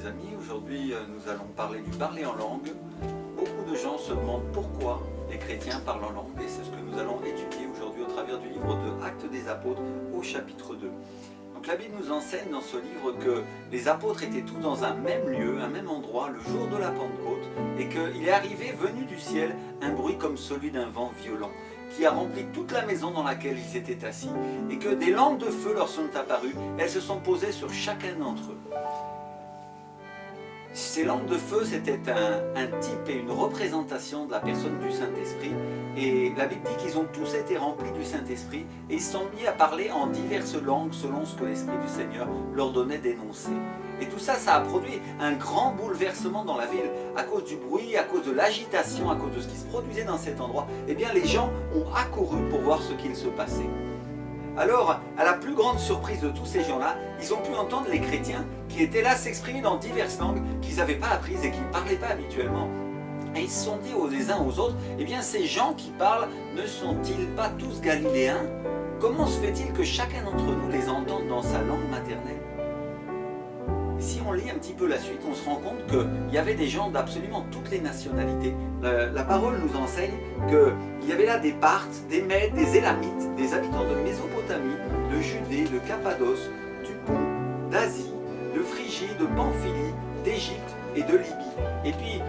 mes amis. Aujourd'hui, nous allons parler du parler en langue. Beaucoup de gens se demandent pourquoi les chrétiens parlent en langue et c'est ce que nous allons étudier aujourd'hui au travers du livre de Actes des Apôtres au chapitre 2. Donc la Bible nous enseigne dans ce livre que les apôtres étaient tous dans un même lieu, un même endroit, le jour de la Pentecôte, et qu'il est arrivé, venu du ciel, un bruit comme celui d'un vent violent, qui a rempli toute la maison dans laquelle ils étaient assis, et que des lampes de feu leur sont apparues, elles se sont posées sur chacun d'entre eux. Ces lampes de feu, c'était un type et une représentation de la personne du Saint-Esprit. Et la Bible dit qu'ils ont tous été remplis du Saint-Esprit et ils se sont mis à parler en diverses langues selon ce que l'Esprit du Seigneur leur donnait d'énoncer. Et tout ça, ça a produit un grand bouleversement dans la ville. À cause du bruit, à cause de l'agitation, à cause de ce qui se produisait dans cet endroit, eh bien les gens ont accouru pour voir ce qu'il se passait. Alors, à la plus grande surprise de tous ces gens-là, ils ont pu entendre les chrétiens qui étaient là s'exprimer dans diverses langues qu'ils n'avaient pas apprises et qu'ils ne parlaient pas habituellement. Et ils se sont dit les uns aux autres, eh bien ces gens qui parlent ne sont-ils pas tous galiléens? Comment se fait-il que chacun d'entre nous les entende dans sa langue maternelle? Si on lit un petit peu la suite, on se rend compte qu'il y avait des gens d'absolument toutes les nationalités. La parole nous enseigne qu'il y avait là des Parthes, des Mèdes, des Élamites, des habitants de Mésopotamie, de Judée, de Cappadoce, du Pont, d'Asie, de Phrygie, de Pamphylie, d'Égypte et de Libye. Et puis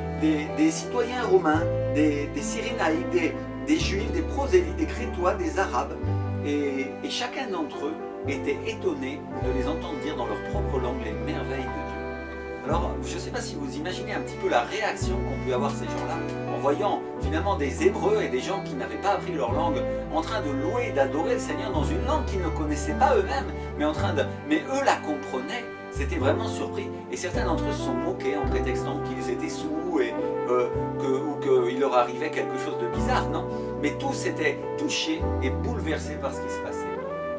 des citoyens romains, des Cyrénaïques, des Juifs, des prosélytes, des Crétois, des Arabes. Et chacun d'entre eux était étonné de les entendre dire dans leur propre langue les merveilles de Dieu. Alors, je ne sais pas si vous imaginez un petit peu la réaction qu'ont pu avoir ces gens-là en voyant finalement des Hébreux et des gens qui n'avaient pas appris leur langue en train de louer et d'adorer le Seigneur dans une langue qu'ils ne connaissaient pas eux-mêmes, mais eux la comprenaient. C'était vraiment surpris et certains d'entre eux se sont moqués en prétextant qu'ils étaient sous ou qu'il leur arrivait quelque chose de bizarre, non? Mais tous étaient touchés et bouleversés par ce qui se passait.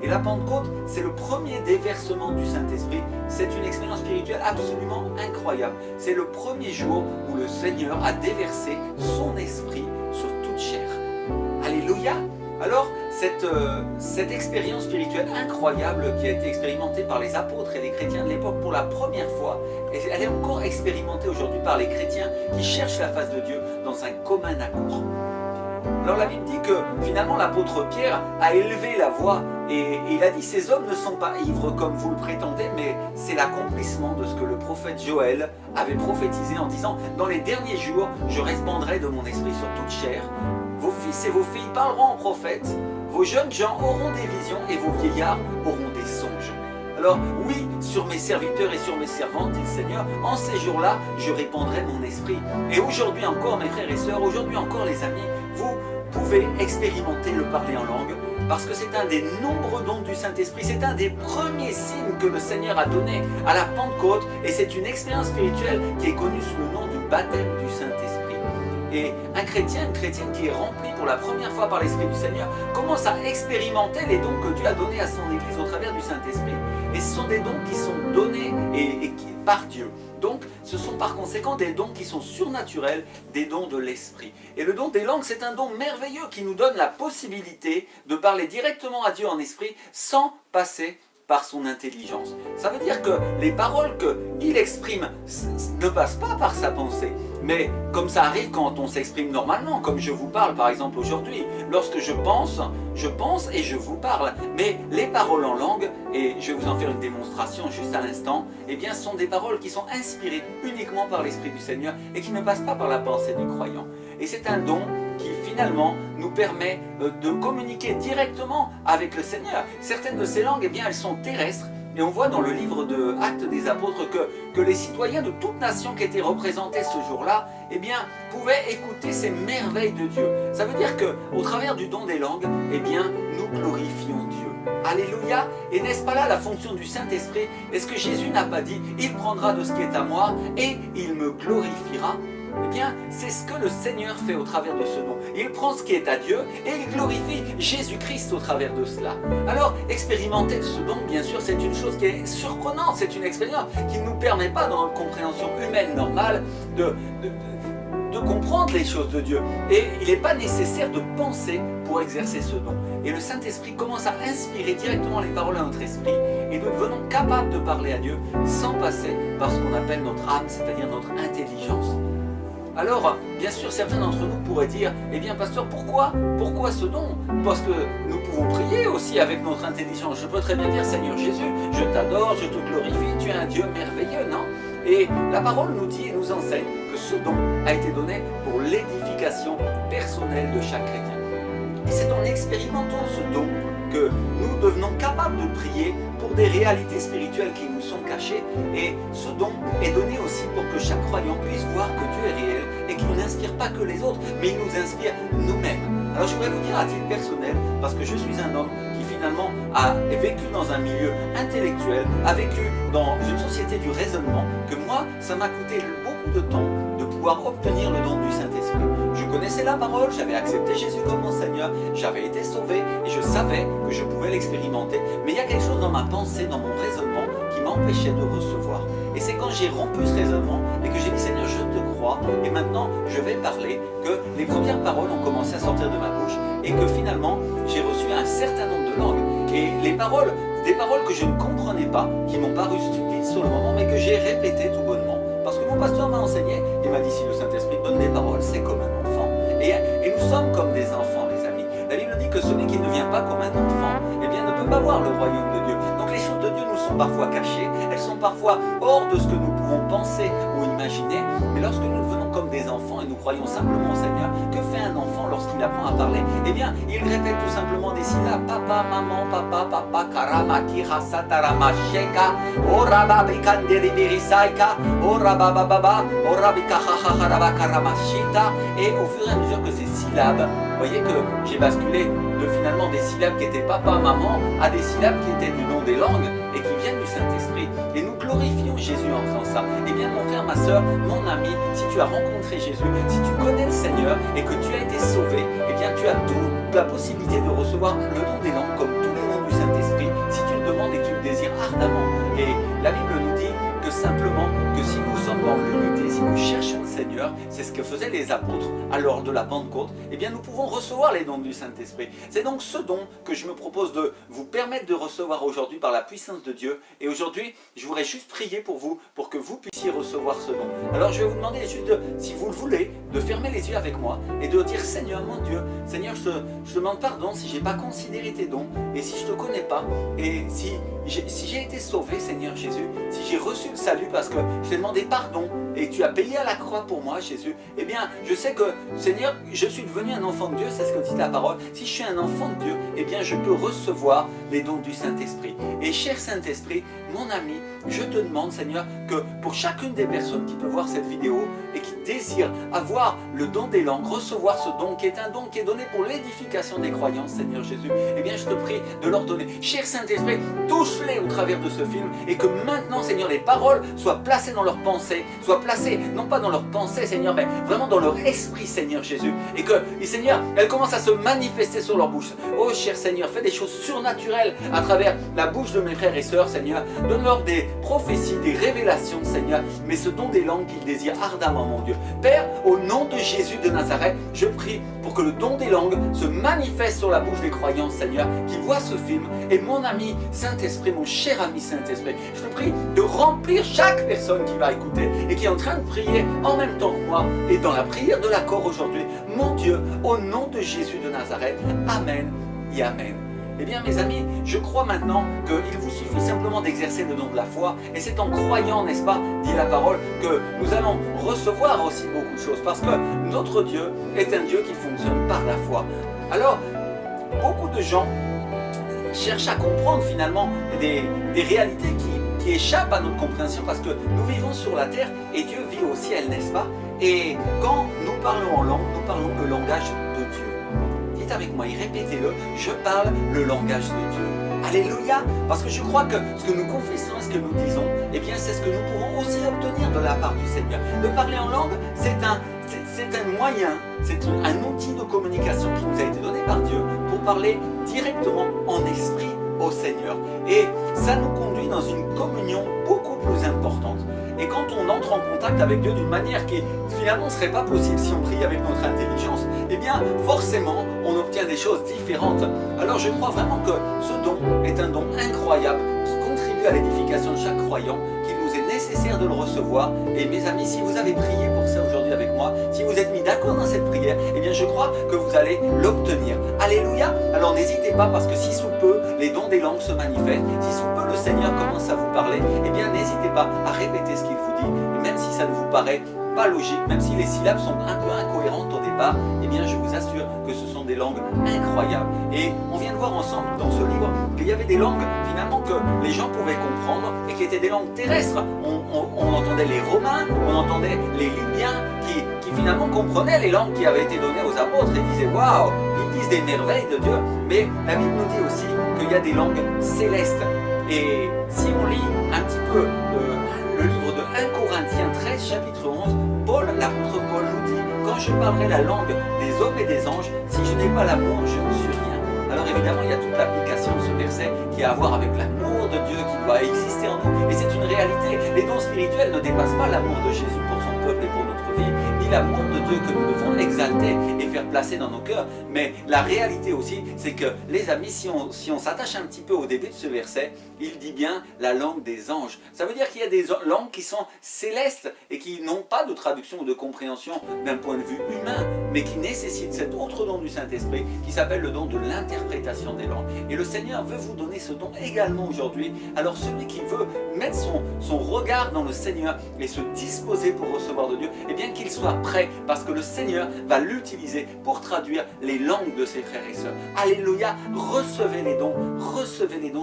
Et la Pentecôte, c'est le premier déversement du Saint-Esprit. C'est une expérience spirituelle absolument incroyable. C'est le premier jour où le Seigneur a déversé son esprit sur toute chair. Alléluia! Alors, cette expérience spirituelle incroyable qui a été expérimentée par les apôtres et les chrétiens de l'époque pour la première fois, elle est encore expérimentée aujourd'hui par les chrétiens qui cherchent la face de Dieu dans un commun accord. Alors la Bible dit que finalement l'apôtre Pierre a élevé la voix et il a dit « Ces hommes ne sont pas ivres comme vous le prétendez, mais c'est l'accomplissement de ce que le prophète Joël avait prophétisé en disant « Dans les derniers jours, je répandrai de mon esprit sur toute chair. Vos fils et vos filles parleront en prophètes, vos jeunes gens auront des visions et vos vieillards auront des songes. » Alors oui, sur mes serviteurs et sur mes servantes, dit le Seigneur, en ces jours-là, je répandrai mon esprit. Et aujourd'hui encore, mes frères et sœurs, aujourd'hui encore les amis, vous pouvez expérimenter le parler en langue parce que c'est un des nombreux dons du Saint-Esprit, c'est un des premiers signes que le Seigneur a donné à la Pentecôte et c'est une expérience spirituelle qui est connue sous le nom du baptême du Saint-Esprit. Et un chrétien, une chrétienne qui est rempli pour la première fois par l'Esprit du Seigneur commence à expérimenter les dons que Dieu a donnés à son Église au travers du Saint-Esprit. Et ce sont des dons qui sont donnés par Dieu. Donc, ce sont par conséquent des dons qui sont surnaturels, des dons de l'Esprit. Et le don des langues, c'est un don merveilleux qui nous donne la possibilité de parler directement à Dieu en esprit sans passer par son intelligence. Ça veut dire que les paroles qu'il exprime ne passent pas par sa pensée. Mais comme ça arrive quand on s'exprime normalement, comme je vous parle par exemple aujourd'hui. Lorsque je pense et je vous parle. Mais les paroles en langue, et je vais vous en faire une démonstration juste à l'instant, eh bien ce sont des paroles qui sont inspirées uniquement par l'Esprit du Seigneur et qui ne passent pas par la pensée du croyant. Et c'est un don qui finalement nous permet de communiquer directement avec le Seigneur. Certaines de ces langues, eh bien elles sont terrestres. Et on voit dans le livre de Actes des Apôtres que les citoyens de toute nation qui étaient représentés ce jour-là, eh bien, pouvaient écouter ces merveilles de Dieu. Ça veut dire qu'au travers du don des langues, eh bien, nous glorifions Dieu. Alléluia! Et n'est-ce pas là la fonction du Saint-Esprit? Est-ce que Jésus n'a pas dit « Il prendra de ce qui est à moi et il me glorifiera » Eh bien, c'est ce que le Seigneur fait au travers de ce don. Il prend ce qui est à Dieu et il glorifie Jésus-Christ au travers de cela. Alors, expérimenter ce don, bien sûr, c'est une chose qui est surprenante. C'est une expérience qui ne nous permet pas, dans notre compréhension humaine normale, de comprendre les choses de Dieu. Et il n'est pas nécessaire de penser pour exercer ce don. et le Saint-Esprit commence à inspirer directement les paroles à notre esprit et nous devenons capables de parler à Dieu sans passer par ce qu'on appelle notre âme, c'est-à-dire notre intelligence. Alors, bien sûr, certains d'entre nous pourraient dire, eh bien, pasteur, pourquoi ce don? Parce que nous pouvons prier aussi avec notre intelligence. Je peux très bien dire, Seigneur Jésus, je t'adore, je te glorifie, tu es un Dieu merveilleux, non? Et la parole nous dit et nous enseigne que ce don a été donné pour l'édification personnelle de chaque chrétien. Et c'est en expérimentant ce don que nous devenons capables de prier pour des réalités spirituelles qui nous sont cachées. Et ce don est donné aussi pour que chaque croyant puisse voir que Dieu est réel et qu'il n'inspire pas que les autres, mais il nous inspire nous-mêmes. Alors je voudrais vous dire à titre personnel, parce que je suis un homme qui finalement a vécu dans un milieu intellectuel, a vécu dans une société du raisonnement, que moi, ça m'a coûté beaucoup de temps de pouvoir obtenir le don du Saint-Esprit. Je connaissais la parole, j'avais accepté Jésus comme mon Seigneur, j'avais été sauvé et je savais que je pouvais l'expérimenter. Mais il y a quelque chose dans ma pensée, dans mon raisonnement, qui m'empêchait de recevoir. Et c'est quand j'ai rompu ce raisonnement et que j'ai dit Seigneur, je te crois et maintenant je vais parler, que les premières paroles ont commencé à sortir de ma bouche et que finalement j'ai reçu un certain nombre de langues. Et les paroles, des paroles que je ne comprenais pas, qui m'ont paru stupides sur le moment, mais que j'ai répétées tout bonnement. Parce que mon pasteur m'a enseigné, il m'a dit si le Saint-Esprit donne des paroles, c'est comme un enfant. Et nous sommes comme des enfants, les amis. La Bible dit que celui qui ne vient pas comme un enfant, eh bien, ne peut pas voir le royaume de Dieu. Donc les choses de Dieu nous sont parfois cachées, elles sont parfois hors de ce que nous pouvons penser ou imaginer. Mais lorsque nous devenons comme des enfants et nous croyons simplement au Seigneur, que fait un enfant lorsqu'il apprend à parler? Eh bien, il répète tout simplement des syllabes. Papa, maman, papa, karama, kira, satarama, sheka, oraba, bikanderi, birisaika, oraba, baba, orabika, haharaba, karama, shita. Et au fur et à mesure que ces syllabes, vous voyez que j'ai basculé de finalement des syllabes qui étaient papa, maman, à des syllabes qui étaient du nom des langues et qui viennent du Saint-Esprit. Et nous glorifions Jésus en faisant ça. Eh bien, mon frère, ma soeur, mon ami, si tu as rencontré Jésus, si tu connais le Seigneur et que tu as été sauvé, eh bien, tu as toute la possibilité de recevoir le don des langues comme tous les dons du Saint-Esprit, si tu le demandes et que tu le désires ardemment. Et la Bible nous dit que simplement, que si nous sommes dans l'unité, si nous cherchons le Seigneur, c'est ce que faisaient les apôtres à l'heure de la Pentecôte, eh bien nous pouvons recevoir les dons du Saint-Esprit. C'est donc ce don que je me propose de vous permettre de recevoir aujourd'hui par la puissance de Dieu. Et aujourd'hui, je voudrais juste prier pour vous, pour que vous puissiez recevoir ce don. Alors je vais vous demander juste, si vous le voulez, de fermer les yeux avec moi et de dire Seigneur mon Dieu, Seigneur, je te demande pardon si je n'ai pas considéré tes dons et si je ne te connais pas et si j'ai été sauvé, Seigneur Jésus, si j'ai reçu le salut parce que je t'ai demandé pardon et tu as payé à la croix pour moi, Jésus, eh bien, je sais que, Seigneur, je suis devenu un enfant de Dieu, c'est ce que dit ta parole. Si je suis un enfant de Dieu, eh bien, je peux recevoir les dons du Saint-Esprit. Et cher Saint-Esprit, mon ami, je te demande, Seigneur, que pour chacune des personnes qui peut voir cette vidéo et qui désire avoir le don des langues, recevoir ce don qui est un don qui est donné pour l'édification des croyants, Seigneur Jésus, eh bien, je te prie de leur donner. Cher Saint-Esprit, touche-les au travers de ce film et que maintenant, Seigneur, les paroles soient placées dans leurs pensées, soient placées, non pas dans leurs pensées, Seigneur, mais vraiment dans leur esprit, Seigneur Jésus, et que, Seigneur, elles commencent à se manifester sur leur bouche. Oh, cher Seigneur, fais des choses surnaturelles à travers la bouche de mes frères et sœurs, Seigneur. Donne-leur des prophéties, des révélations, Seigneur, mais ce don des langues qu'ils désirent ardemment, mon Dieu. Père, au nom de Jésus de Nazareth, je prie pour que le don des langues se manifeste sur la bouche des croyants, Seigneur, qui voient ce film. Et mon ami Saint-Esprit, mon cher ami Saint-Esprit, je te prie de remplir chaque personne qui va écouter et qui est en train de prier en même temps que moi et dans la prière de l'accord aujourd'hui. Mon Dieu, au nom de Jésus de Nazareth, Amen et Amen. Eh bien mes amis, je crois maintenant qu'il vous suffit simplement d'exercer le don de la foi et c'est en croyant, n'est-ce pas, dit la parole, que nous allons recevoir aussi beaucoup de choses parce que notre Dieu est un Dieu qui fonctionne par la foi. Alors, beaucoup de gens cherchent à comprendre finalement des réalités qui échappent à notre compréhension parce que nous vivons sur la terre et Dieu vit au ciel, n'est-ce pas? Et quand nous parlons en langue, nous parlons le langage de Dieu. Dites avec moi et répétez-le, je parle le langage de Dieu. Alléluia! Parce que je crois que ce que nous confessons et ce que nous disons, eh bien c'est ce que nous pourrons aussi obtenir de la part du Seigneur. De parler en langue, c'est un moyen, c'est un outil de communication qui nous a été donné par Dieu pour parler directement en esprit au Seigneur. Et ça nous conduit dans une communion beaucoup plus importante. Et quand on entre en contact avec Dieu d'une manière qui finalement ne serait pas possible si on prie avec notre intelligence, eh bien forcément on obtient des choses différentes. Alors je crois vraiment que ce don est un don incroyable qui contribue à l'édification de chaque croyant, qu'il nous est nécessaire de le recevoir. Et mes amis, si vous avez prié pour ça aujourd'hui avec moi, si vous êtes mis d'accord dans cette prière, eh bien je crois que vous allez l'obtenir. Alléluia. Alors n'hésitez pas, parce que si sous peu les dons des langues se manifestent, si sous peu le Seigneur commence à vous parler, eh bien n'hésitez pas à répéter ce qu'il vous dit, et même si ça ne vous paraît pas logique, même si les syllabes sont un peu incohérentes au départ, eh bien je vous assure que ce sont des langues incroyables. Et on vient de voir ensemble dans ce livre qu'il y avait des langues finalement que les gens pouvaient comprendre et qui étaient des langues terrestres. On entendait les Romains, on entendait les Libyens qui finalement comprenaient les langues qui avaient été données aux apôtres et disaient waouh, ils disent des merveilles de Dieu. Mais la Bible nous dit aussi qu'il y a des langues célestes. Et si on lit un petit peu le livre de 1 Corinthiens 13, chapitre 11, l'apôtre Paul nous dit: quand je parlerai la langue des hommes et des anges, si je n'ai pas l'amour, je ne suis rien. Alors évidemment, il y a toute l'application de ce verset qui a à voir avec l'amour de Dieu qui doit exister en nous. Et c'est une réalité. Les dons spirituels ne dépassent pas l'amour de Jésus pour son peuple et pour notre vie, ni l'amour de Dieu que nous devons exalter et faire placer dans nos cœurs. Mais la réalité aussi, c'est que les amis, si on s'attache un petit peu au début de ce verset, il dit bien la langue des anges. Ça veut dire qu'il y a des langues qui sont célestes et qui n'ont pas de traduction ou de compréhension d'un point de vue humain, mais qui nécessitent cet autre don du Saint-Esprit qui s'appelle le don de l'interprétation des langues. Et le Seigneur veut vous donner ce don également aujourd'hui. Alors celui qui veut mettre son regard dans le Seigneur et se disposer pour recevoir de Dieu, eh bien qu'il soit prêt, parce que le Seigneur va l'utiliser pour traduire les langues de ses frères et sœurs. Alléluia, recevez les dons,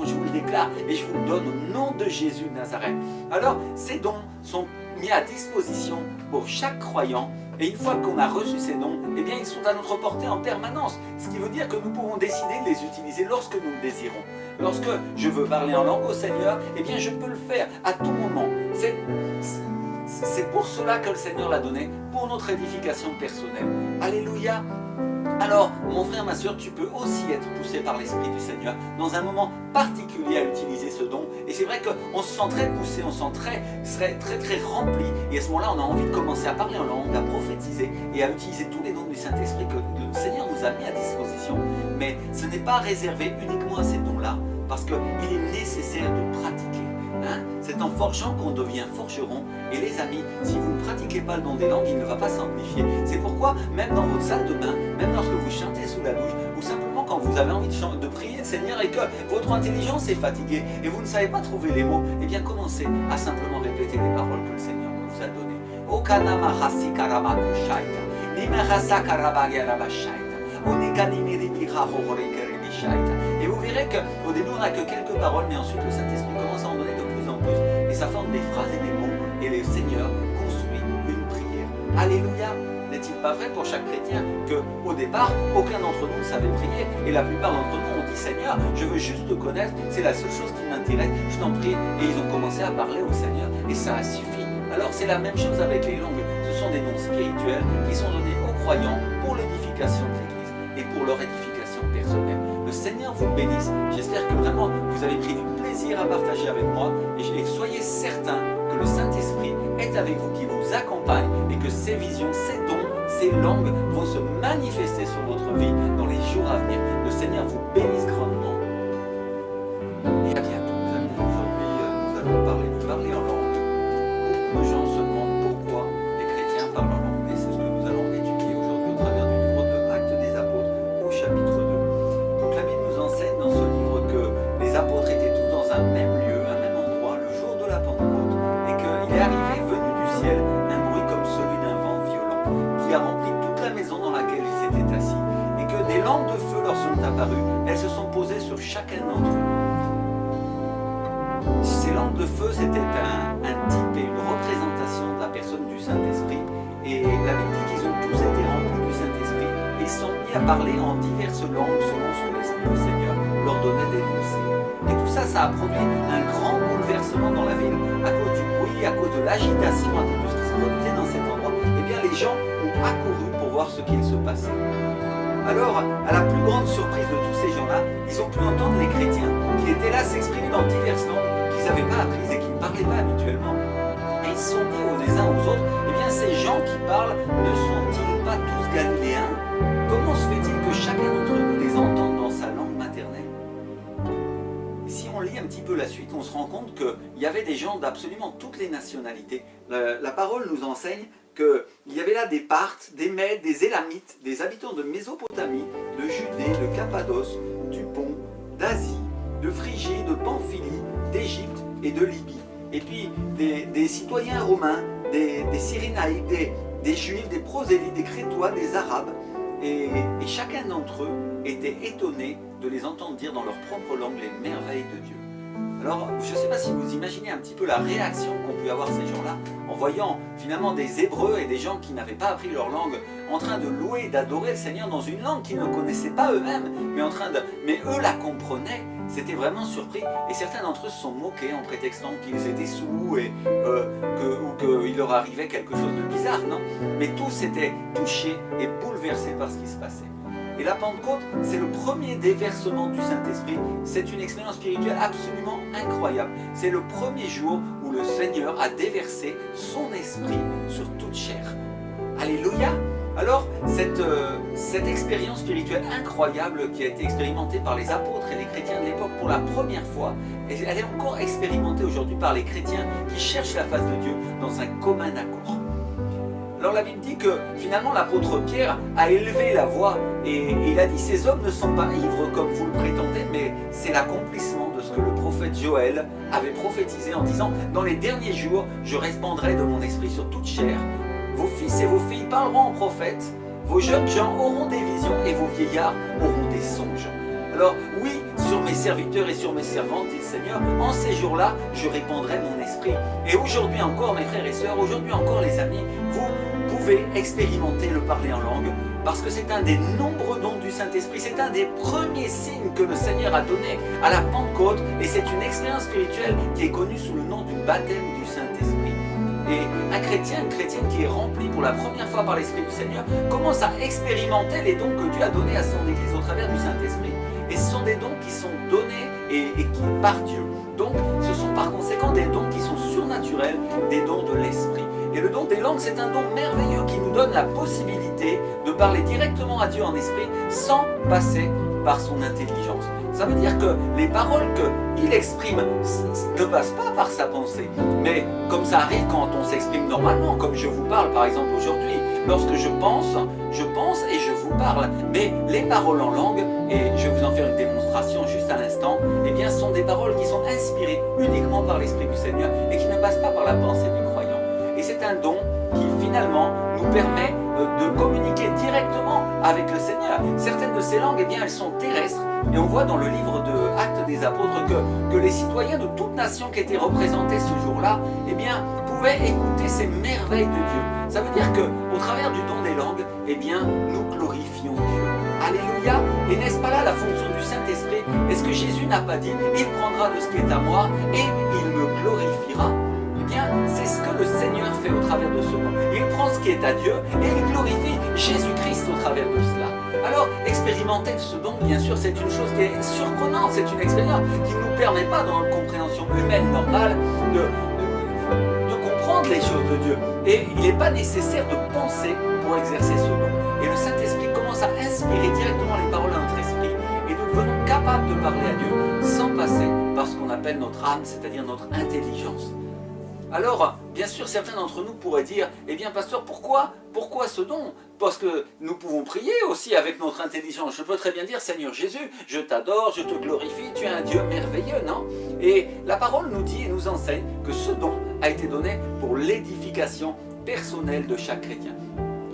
je vous le déclare et je vous le donne au nom de Jésus de Nazareth. Alors ces dons sont mis à disposition pour chaque croyant. Et une fois qu'on a reçu ces dons, eh bien ils sont à notre portée en permanence. Ce qui veut dire que nous pouvons décider de les utiliser lorsque nous le désirons. Lorsque je veux parler en langue au Seigneur, eh bien je peux le faire à tout moment. C'est pour cela que le Seigneur l'a donné, pour notre édification personnelle. Alléluia. Alors, mon frère, ma soeur, tu peux aussi être poussé par l'Esprit du Seigneur dans un moment particulier à utiliser ce don. Et c'est vrai qu'on se sent très poussé, on se sent très rempli. Et à ce moment-là, on a envie de commencer à parler en langue, à prophétiser et à utiliser tous les dons du Saint-Esprit que le Seigneur nous a mis à disposition. Mais ce n'est pas réservé uniquement à ces dons-là, parce qu'il est nécessaire de pratiquer. C'est en forgeant qu'on devient forgeron. Et les amis, si vous ne pratiquez pas le don des langues, il ne va pas s'amplifier. C'est pourquoi, même dans votre salle de bain, même lorsque vous chantez sous la douche, ou simplement quand vous avez envie de prier le Seigneur et que votre intelligence est fatiguée et vous ne savez pas trouver les mots, eh bien commencez à simplement répéter les paroles que le Seigneur vous a données. Et vous verrez qu'au début on n'a que quelques paroles, mais ensuite le Saint-Esprit commence à en donner de plus en plus, et ça forme des phrases et des mots, et le Seigneur construit une prière. Alléluia. N'est-il pas vrai pour chaque chrétien qu'au départ, aucun d'entre nous ne savait prier, et la plupart d'entre nous ont dit: Seigneur, je veux juste te connaître, c'est la seule chose qui m'intéresse, je t'en prie. Et ils ont commencé à parler au Seigneur, et ça a suffi. Alors c'est la même chose avec les langues, ce sont des dons spirituels qui sont donnés aux croyants pour l'édification de l'Église et pour leur édification personnelle. Le Seigneur vous bénisse. J'espère que vraiment vous avez pris du plaisir à partager avec moi, et soyez certains que le Saint-Esprit est avec vous, qui vous accompagne, et que ces visions, ces dons, ces langues vont se manifester sur votre vie dans les jours à venir. Le Seigneur vous bénisse grandement. Et à bientôt, mes amis. Aujourd'hui, nous allons parler en langue. Beaucoup de gens se demandent pourquoi les chrétiens parlent en langue, et c'est ce que nous allons étudier aujourd'hui au travers du livre de Actes des Apôtres au chapitre 2. Donc la Bible nous enseigne dans ce livre que les apôtres étaient tous dans un même lieu, un même endroit, le jour de la Pentecôte, et qu'il est arrivé, venu du ciel, un bruit comme celui d'un vent violent, qui a rempli toute la maison dans laquelle ils étaient assis, et que des lampes de feu leur sont apparues. Elles se sont posées sur chacun d'entre eux. Ces lampes de feu, c'était un type et une représentation de la personne du Saint-Esprit. Et la Bible dit qu'ils ont tous été remplis du Saint-Esprit et sont mis à parler en diverses langues selon ce que l'Esprit du Seigneur leur donnait d'énoncer. Et tout ça, ça a produit un grand bouleversement dans la ville à cause du bruit, à cause de l'agitation, à cause de ce qui se produisait dans cet endroit. Eh bien, les gens ont accouru pour voir ce qu'il se passait. Alors, à la plus grande surprise de tous ces gens-là, ils ont pu entendre les chrétiens qui étaient à s'exprimer dans diverses langues qu'ils n'avaient pas apprises et qu'ils ne parlaient pas habituellement. Et ils se sont dit aux uns aux autres, eh bien ces gens qui parlent ne sont-ils pas tous galiléens? Comment se fait-il que chacun d'entre nous les entende dans sa langue maternelle? Si on lit un petit peu la suite, on se rend compte qu'il y avait des gens d'absolument toutes les nationalités. La parole nous enseigne qu'il y avait là des Parthes, des Mèdes, des Élamites, des habitants de Mésopotamie, de Judée, de Cappadoce, du Pont, d'Asie, de Phrygie, de Pamphylie, d'Égypte et de Libye. Et puis des citoyens romains, des Cyrénaïques, des Juifs, des prosélytes, des Crétois, des Arabes. Et chacun d'entre eux était étonné de les entendre dire dans leur propre langue les merveilles de Dieu. Alors, je ne sais pas si vous imaginez un petit peu la réaction qu'ont pu avoir ces gens-là en voyant finalement des Hébreux et des gens qui n'avaient pas appris leur langue en train de louer et d'adorer le Seigneur dans une langue qu'ils ne connaissaient pas eux-mêmes, mais eux la comprenaient. C'était vraiment surpris et certains d'entre eux se sont moqués en prétextant qu'ils étaient sous ou qu'il leur arrivait quelque chose de bizarre, non? Mais tous étaient touchés et bouleversés par ce qui se passait. Et la Pentecôte, c'est le premier déversement du Saint-Esprit. C'est une expérience spirituelle absolument incroyable. C'est le premier jour où le Seigneur a déversé son esprit sur toute chair. Alléluia! Alors, cette expérience spirituelle incroyable qui a été expérimentée par les apôtres et les chrétiens de l'époque pour la première fois, elle est encore expérimentée aujourd'hui par les chrétiens qui cherchent la face de Dieu dans un commun accord. Alors la Bible dit que finalement l'apôtre Pierre a élevé la voix et il a dit « Ces hommes ne sont pas ivres comme vous le prétendez, mais c'est l'accomplissement de ce que le prophète Joël avait prophétisé en disant « Dans les derniers jours, je répandrai de mon esprit sur toute chair. Vos fils et vos filles parleront en prophètes, vos jeunes gens auront des visions et vos vieillards auront des songes. » Alors oui, sur mes serviteurs et sur mes servantes, dit le Seigneur, en ces jours-là, je répandrai mon esprit. Et aujourd'hui encore, mes frères et sœurs, aujourd'hui encore les amis, vous pouvez expérimenter le parler en langue, parce que c'est un des nombreux dons du Saint-Esprit, c'est un des premiers signes que le Seigneur a donné à la Pentecôte, et c'est une expérience spirituelle qui est connue sous le nom du baptême du Saint-Esprit. Et un chrétien, une chrétienne qui est rempli pour la première fois par l'Esprit du Seigneur, commence à expérimenter les dons que Dieu a donnés à son Église au travers du Saint-Esprit. Et ce sont des dons qui sont donnés et qui par Dieu. Donc ce sont par conséquent des dons qui sont surnaturels, des dons de l'Esprit. Et le don des langues, c'est un don merveilleux qui nous donne la possibilité de parler directement à Dieu en esprit sans passer par son intelligence. Ça veut dire que les paroles qu'il exprime ne passent pas par sa pensée. Mais comme ça arrive quand on s'exprime normalement, comme je vous parle par exemple aujourd'hui. Lorsque je pense et je vous parle. Mais les paroles en langue, et je vais vous en faire une démonstration juste à l'instant, eh bien ce sont des paroles qui sont inspirées uniquement par l'Esprit du Seigneur et qui ne passent pas par la pensée du croyant. Et c'est un don qui finalement nous permet de communiquer directement avec le Seigneur. Certaines de ces langues, eh bien, elles sont terrestres. Et on voit dans le livre de Actes des Apôtres que les citoyens de toute nation qui étaient représentés ce jour-là, eh bien, pouvaient écouter ces merveilles de Dieu. Ça veut dire qu'au travers du don des langues, eh bien, nous glorifions Dieu. Alléluia! Et n'est-ce pas là la fonction du Saint-Esprit? Est-ce que Jésus n'a pas dit « Il prendra de ce qui est à moi et il me glorifiera » ? Eh bien, c'est ce que le Seigneur fait au travers de ce don. Il prend ce qui est à Dieu et il glorifie Jésus-Christ au travers de cela. Alors, expérimenter ce don, bien sûr, c'est une chose qui est surprenante, c'est une expérience qui ne nous permet pas, dans notre compréhension humaine normale, de comprendre les choses de Dieu. Et il n'est pas nécessaire de penser pour exercer ce don. Et le Saint-Esprit commence à inspirer directement les paroles à notre esprit et nous devenons capables de parler à Dieu sans passer par ce qu'on appelle notre âme, c'est-à-dire notre intelligence. Alors, bien sûr, certains d'entre nous pourraient dire « Eh bien, pasteur, pourquoi ce don ? Parce que nous pouvons prier aussi avec notre intelligence. Je peux très bien dire « Seigneur Jésus, je t'adore, je te glorifie, tu es un Dieu merveilleux, non ?» Et la parole nous dit et nous enseigne que ce don a été donné pour l'édification personnelle de chaque chrétien.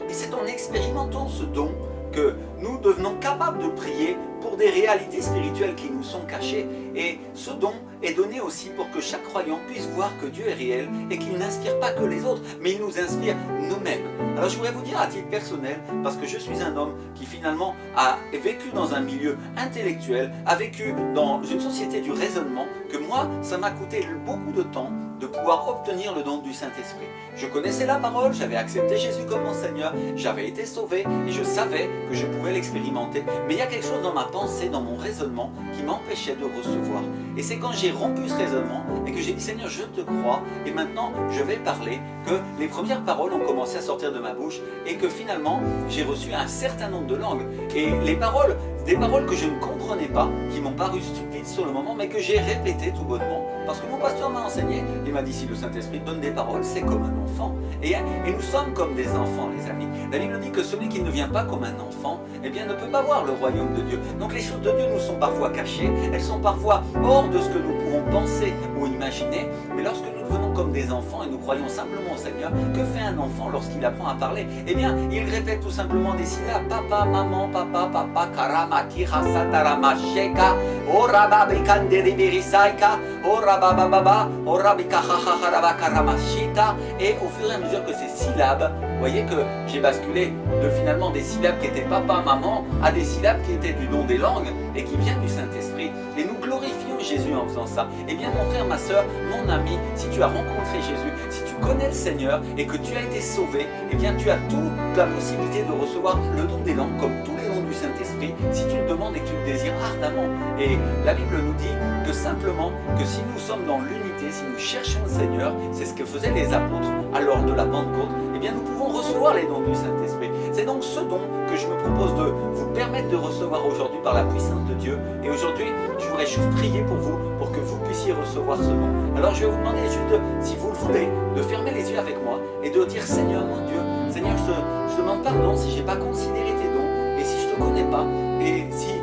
Et c'est en expérimentant ce don que nous devenons capables de prier pour des réalités spirituelles qui nous sont cachées. Et ce don est donné aussi pour que chaque croyant puisse voir que Dieu est réel et qu'il n'inspire pas que les autres, mais il nous inspire nous-mêmes. Alors je voudrais vous dire à titre personnel, parce que je suis un homme qui finalement a vécu dans un milieu intellectuel, a vécu dans une société c'était du raisonnement, que moi, ça m'a coûté beaucoup de temps de pouvoir obtenir le don du Saint-Esprit. Je connaissais la parole, j'avais accepté Jésus comme mon Seigneur, j'avais été sauvé et je savais que je pouvais l'expérimenter. Mais il y a quelque chose dans ma pensée, dans mon raisonnement, qui m'empêchait de recevoir. Et c'est quand j'ai rompu ce raisonnement et que j'ai dit Seigneur, je te crois et maintenant je vais parler, que les premières paroles ont commencé à sortir de ma bouche et que finalement j'ai reçu un certain nombre de langues. Et les paroles, des paroles que je ne comprenais pas, qui m'ont paru stupides sur le moment, mais que j'ai répétées tout bonnement. Parce que mon pasteur m'a enseigné, il m'a dit si le Saint-Esprit donne des paroles, c'est comme un enfant. Et nous sommes comme des enfants, les amis. La Bible dit que celui qui ne vient pas comme un enfant, eh bien ne peut pas voir le royaume de Dieu. Donc les choses de Dieu nous sont parfois cachées, elles sont parfois hors de ce que nous pouvons penser ou imaginer, mais lorsque nous devenons comme des enfants et nous croyons simplement au Seigneur, que fait un enfant lorsqu'il apprend à parler? Eh bien, il répète tout simplement des syllabes. Papa, maman, papa, papa, karama, kira, satarama, sheka, oraba, bikanderibirisayka, oraba, baba, orabika, hahaharaba, karamashita. Et au fur et à mesure que ces syllabes, vous voyez que j'ai basculé de finalement des syllabes qui étaient papa, maman, à des syllabes qui étaient du don des langues et qui viennent du Saint-Esprit. Et nous glorifions Jésus en faisant ça. Eh bien, mon frère, ma soeur, mon ami, si tu as rencontré Jésus, si tu connais le Seigneur et que tu as été sauvé, eh bien, tu as toute la possibilité de recevoir le don des langues comme tous les dons du Saint-Esprit, si tu le demandes et que tu le désires ardemment. Et la Bible nous dit que simplement, que si nous sommes dans l'unité, si nous cherchons le Seigneur, c'est ce que faisaient les apôtres à l'heure de la Pentecôte, eh bien, nous pouvons recevoir les dons du Saint-Esprit. C'est donc ce don que je me propose de vous permettre de recevoir aujourd'hui par la puissance de Dieu. Et aujourd'hui, je voudrais juste prier pour vous, pour que vous puissiez recevoir ce don. Alors je vais vous demander juste, si vous le voulez, de fermer les yeux avec moi et de dire Seigneur mon Dieu, Seigneur, je te demande pardon si je n'ai pas considéré tes dons et si je ne te connais pas et si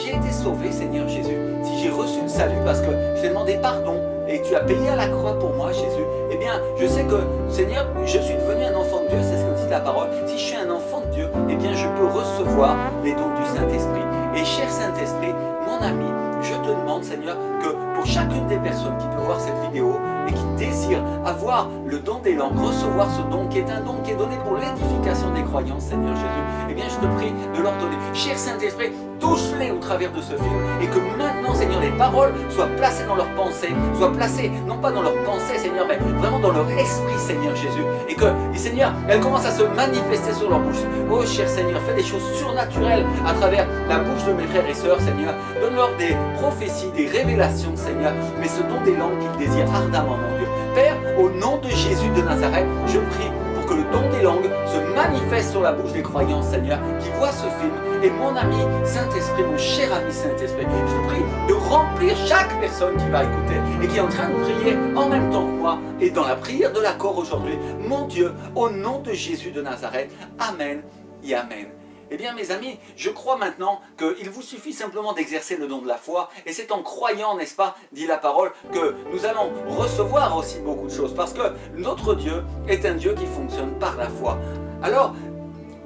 j'ai été sauvé, Seigneur Jésus, si j'ai reçu le salut parce que je t'ai demandé pardon et tu as payé à la croix pour moi, Jésus, eh bien, je sais que, Seigneur, je suis devenu un enfant de Dieu, c'est ce que dit ta parole. Si je suis un enfant de Dieu, eh bien, je peux recevoir les dons du Saint-Esprit. Et cher Saint-Esprit, mon ami, je te demande, Seigneur, que pour chacune des personnes qui peut voir cette vidéo et qui désire avoir le don des langues, recevoir ce don qui est un don qui est donné pour l'édification des croyants, Seigneur Jésus, eh bien, je te prie de leur donner. Cher Saint-Esprit, touche-les au travers de ce film et que maintenant, Seigneur, les paroles soient placées dans leurs pensées, soient placées non pas dans leurs pensées, Seigneur, mais vraiment dans leur esprit, Seigneur Jésus, et que, Seigneur, elles commencent à se manifester sur leur bouche. Oh, cher Seigneur, fais des choses surnaturelles à travers la bouche de mes frères et sœurs, Seigneur. Donne-leur des prophéties, des révélations, Seigneur, mais ce don des langues qu'ils désirent ardemment, mon Dieu. Père, au nom de Jésus de Nazareth, je prie pour que le don des langues se manifeste sur la bouche des croyants, Seigneur, qui voient ce film. Et mon ami Saint-Esprit, mon cher ami Saint-Esprit, je te prie de remplir chaque personne qui va écouter et qui est en train de prier en même temps que moi et dans la prière de l'accord aujourd'hui. Mon Dieu, au nom de Jésus de Nazareth, Amen et Amen. Eh bien mes amis, je crois maintenant qu'il vous suffit simplement d'exercer le don de la foi et c'est en croyant, n'est-ce pas, dit la parole, que nous allons recevoir aussi beaucoup de choses parce que notre Dieu est un Dieu qui fonctionne par la foi. Alors,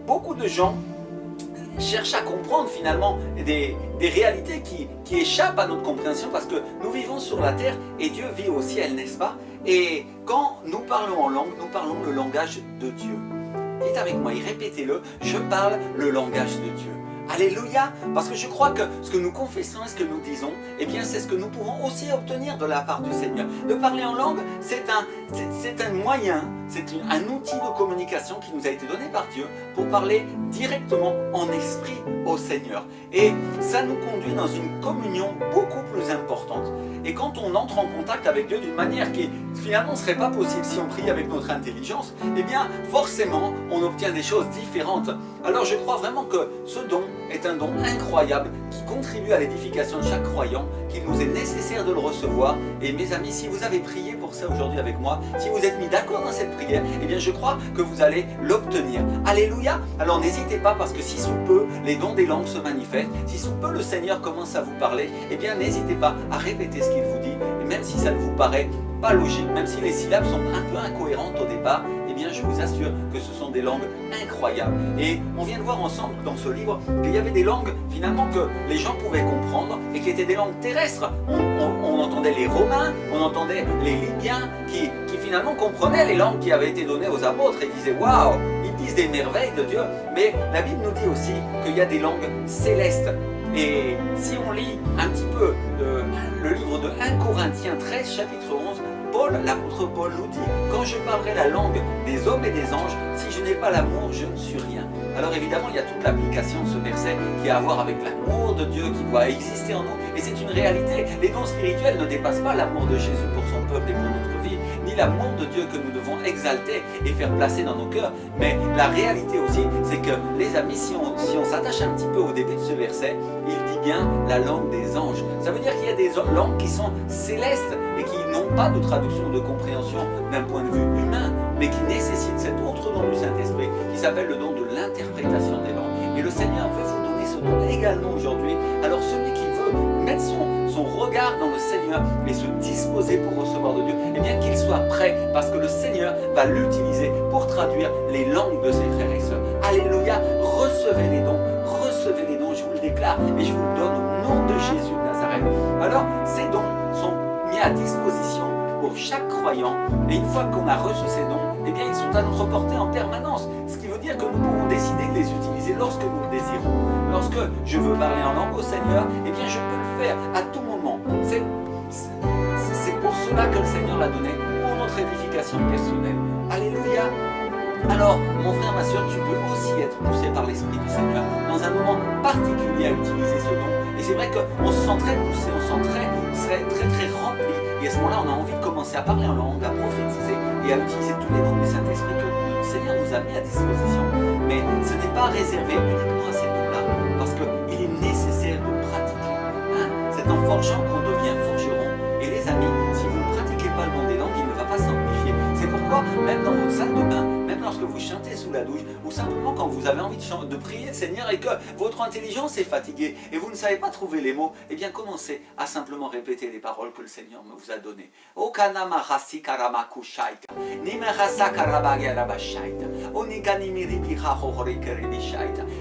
beaucoup de gens cherchent à comprendre finalement des réalités qui échappent à notre compréhension parce que nous vivons sur la terre et Dieu vit au ciel, n'est-ce pas? Et quand nous parlons en langue, nous parlons le langage de Dieu. Dites avec moi et répétez-le, je parle le langage de Dieu. Alléluia, parce que je crois que ce que nous confessons et ce que nous disons, eh bien c'est ce que nous pourrons aussi obtenir de la part du Seigneur. De parler en langue, c'est un moyen, c'est un outil de communication qui nous a été donné par Dieu pour parler directement en esprit au Seigneur. Et ça nous conduit dans une communion beaucoup plus importante. Et quand on entre en contact avec Dieu d'une manière qui finalement ne serait pas possible si on prie avec notre intelligence, eh bien forcément on obtient des choses différentes. Alors je crois vraiment que ce don est un don incroyable qui contribue à l'édification de chaque croyant, qu'il nous est nécessaire de le recevoir. Et mes amis, si vous avez prié pour ça aujourd'hui avec moi, si vous êtes mis d'accord dans cette prière, eh bien je crois que vous allez l'obtenir. Alléluia. Alors n'hésitez pas parce que si sous peu les dons des langues se manifestent, si sous peu le Seigneur commence à vous parler, eh bien n'hésitez pas à répéter ce qu'il vous dit, et même si ça ne vous paraît pas logique, même si les syllabes sont un peu incohérentes au départ, eh bien je vous assure que ce sont des langues incroyables. Et on vient de voir ensemble dans ce livre qu'il y avait des langues finalement que les gens pouvaient comprendre et qui étaient des langues terrestres. On entendait les Romains, on entendait les Libyens qui finalement comprenaient les langues qui avaient été données aux apôtres et disaient waouh, ils disent des merveilles de Dieu. Mais la Bible nous dit aussi qu'il y a des langues célestes. Et si on lit un petit peu Corinthiens 13, chapitre 11, l'apôtre Paul nous dit: quand je parlerai la langue des hommes et des anges, si je n'ai pas l'amour, je ne suis rien. Alors évidemment, il y a toute l'application de ce verset qui a à voir avec l'amour de Dieu qui doit exister en nous. Et c'est une réalité. Les dons spirituels ne dépassent pas l'amour de Jésus pour son peuple et pour notre vie, ni l'amour de Dieu que nous devons exalter et faire placer dans nos cœurs. Mais la réalité aussi, c'est que les amis, si on s'attache un petit peu au début de ce verset, il dit bien la langue des anges. Ça veut dire qu'il y a des langues qui sont célestes et qui n'ont pas de traduction ou de compréhension d'un point de vue humain, mais qui nécessitent cet autre don du Saint-Esprit qui s'appelle le don de l'interprétation des langues. Et le Seigneur veut vous donner ce don également aujourd'hui. Alors celui qui veut mettre son regard dans le Seigneur et se disposer pour recevoir de Dieu, eh bien qu'il soit prêt, parce que le Seigneur va l'utiliser pour traduire les langues de ses frères et sœurs. Alléluia, recevez les dons, je vous le déclare et je vous le donne au nom de Jésus de Nazareth. Alors ces dons sont mis à disposition pour chaque croyant, et une fois qu'on a reçu ces dons, eh bien ils sont à notre portée en permanence, ce qui veut dire que nous pouvons décider de les utiliser lorsque nous le désirons. Lorsque je veux parler en langue au Seigneur, eh bien je peux le faire à tout moment. C'est pour cela que le Seigneur l'a donné, pour notre édification personnelle. Alléluia. Alors, mon frère, ma soeur, tu peux aussi être poussé par l'Esprit du Seigneur dans un moment particulier à utiliser ce don. Et c'est vrai qu'on se sent très poussé, on se sent très rempli. Et à ce moment-là, on a envie de commencer à parler en langue, à prophétiser et à utiliser tous les dons du Saint-Esprit que le Seigneur nous a mis à disposition. Mais ce n'est pas réservé uniquement à ces dons-là, parce qu'il est nécessaire de pratiquer. C'est en forgeant qu'on devient forgeron. Et les amis, si vous ne pratiquez pas le don des langues, il ne va pas s'amplifier. C'est pourquoi, même dans votre salle de bain, même lorsque vous chantez sous la douche, ou simplement quand vous avez envie de prier le Seigneur et que votre intelligence est fatiguée et vous ne savez pas trouver les mots, eh bien commencez à simplement répéter les paroles que le Seigneur vous a données.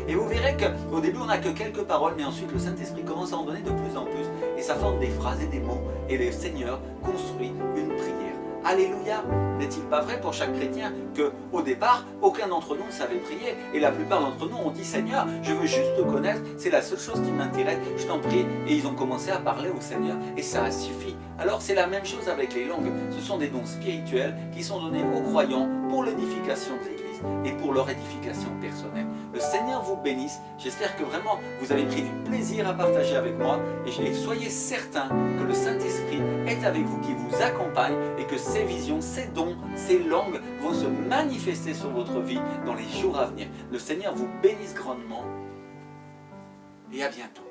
Et vous verrez qu'au début on n'a que quelques paroles, mais ensuite le Saint-Esprit commence à en donner de plus en plus et ça forme des phrases et des mots et le Seigneur construit une prière. Alléluia! N'est-il pas vrai pour chaque chrétien qu'au départ, aucun d'entre nous ne savait prier et la plupart d'entre nous ont dit: Seigneur, je veux juste te connaître, c'est la seule chose qui m'intéresse, je t'en prie. Et ils ont commencé à parler au Seigneur et ça a suffi. Alors c'est la même chose avec les langues, ce sont des dons spirituels qui sont donnés aux croyants pour l'édification de l'Église et pour leur édification personnelle. Le Seigneur vous bénisse, j'espère que vraiment vous avez pris du plaisir à partager avec moi et soyez certains que le Saint-Esprit est avec vous, qui vous accompagne et que ces visions, ces dons, ces langues vont se manifester sur votre vie dans les jours à venir. Le Seigneur vous bénisse grandement et à bientôt.